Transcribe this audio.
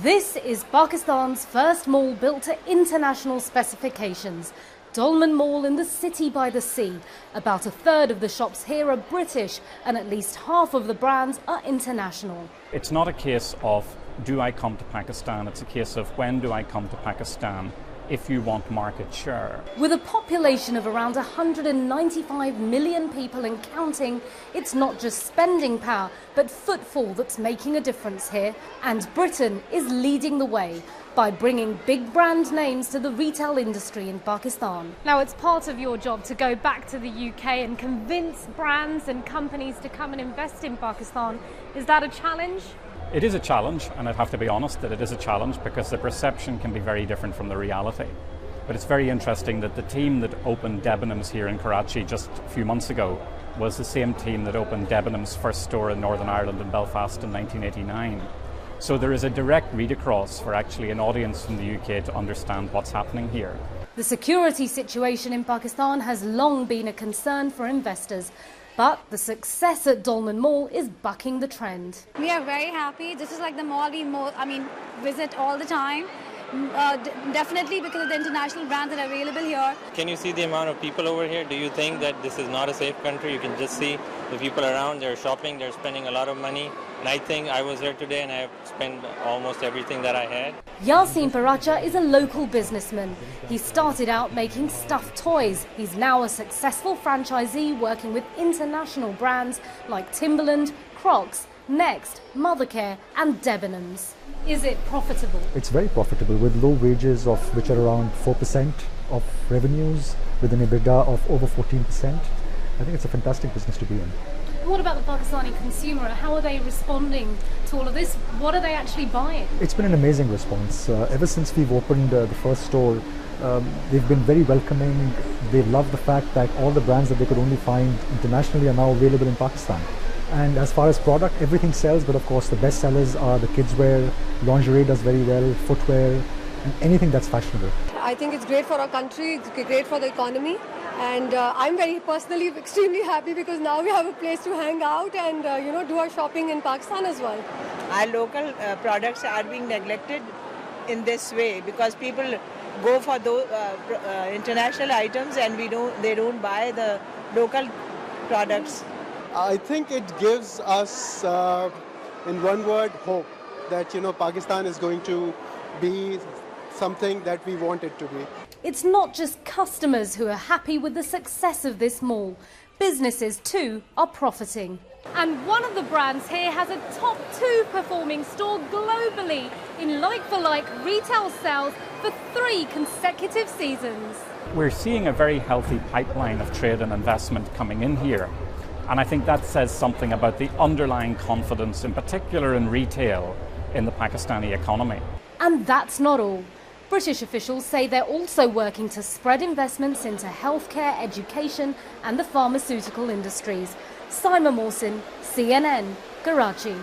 This is Pakistan's first mall built to international specifications. Dolmen Mall in the city by the sea. About a third of the shops here are British and at least half of the brands are international. It's not a case of do I come to Pakistan, it's a case of when do I come to Pakistan if you want market share. With a population of around 195 million people and counting, it's not just spending power, but footfall that's making a difference here. And Britain is leading the way by bringing big brand names to the retail industry in Pakistan. Now, it's part of your job to go back to the UK and convince brands and companies to come and invest in Pakistan. Is that a challenge? It is a challenge, and I'd have to be honest that it is a challenge because the perception can be very different from the reality. But it's very interesting that the team that opened Debenhams here in Karachi just a few months ago was the same team that opened Debenhams' first store in Northern Ireland in Belfast in 1989. So there is a direct read across for actually an audience from the UK to understand what's happening here. The security situation in Pakistan has long been a concern for investors. But the success at Dolmen Mall is bucking the trend. We are very happy. This is like the mall we visit all the time. Definitely because of the international brands that are available here. Can you see the amount of people over here? Do you think that this is not a safe country? You can just see the people around, they're shopping, they're spending a lot of money. And I think I was here today and I have spent almost everything that I had. Yasin Paracha is a local businessman. He started out making stuffed toys. He's now a successful franchisee working with international brands like Timberland, Crocs, Next, Mothercare and Debenhams. Is it profitable? It's very profitable with low wages which are around 4% of revenues with an EBITDA of over 14%. I think it's a fantastic business to be in. What about the Pakistani consumer? How are they responding to all of this? What are they actually buying? It's been an amazing response. Ever since we've opened the first store, they've been very welcoming. They love the fact that all the brands that they could only find internationally are now available in Pakistan. And as far as product, everything sells, but of course the best sellers are the kids wear, lingerie does very well, footwear, and anything that's fashionable. I think it's great for our country, it's great for the economy, and I'm very personally extremely happy because now we have a place to hang out and do our shopping in Pakistan as well. Our local products are being neglected in this way because people go for those international items and they don't buy the local products. I think it gives us, in one word, hope that Pakistan is going to be something that we want it to be. It's not just customers who are happy with the success of this mall. Businesses too are profiting. And one of the brands here has a top 2 performing store globally in like-for-like retail sales for 3 consecutive seasons. We're seeing a very healthy pipeline of trade and investment coming in here. And I think that says something about the underlying confidence, in particular in retail, in the Pakistani economy. And that's not all. British officials say they're also working to spread investments into healthcare, education and the pharmaceutical industries. Simon Mawson, CNN, Karachi.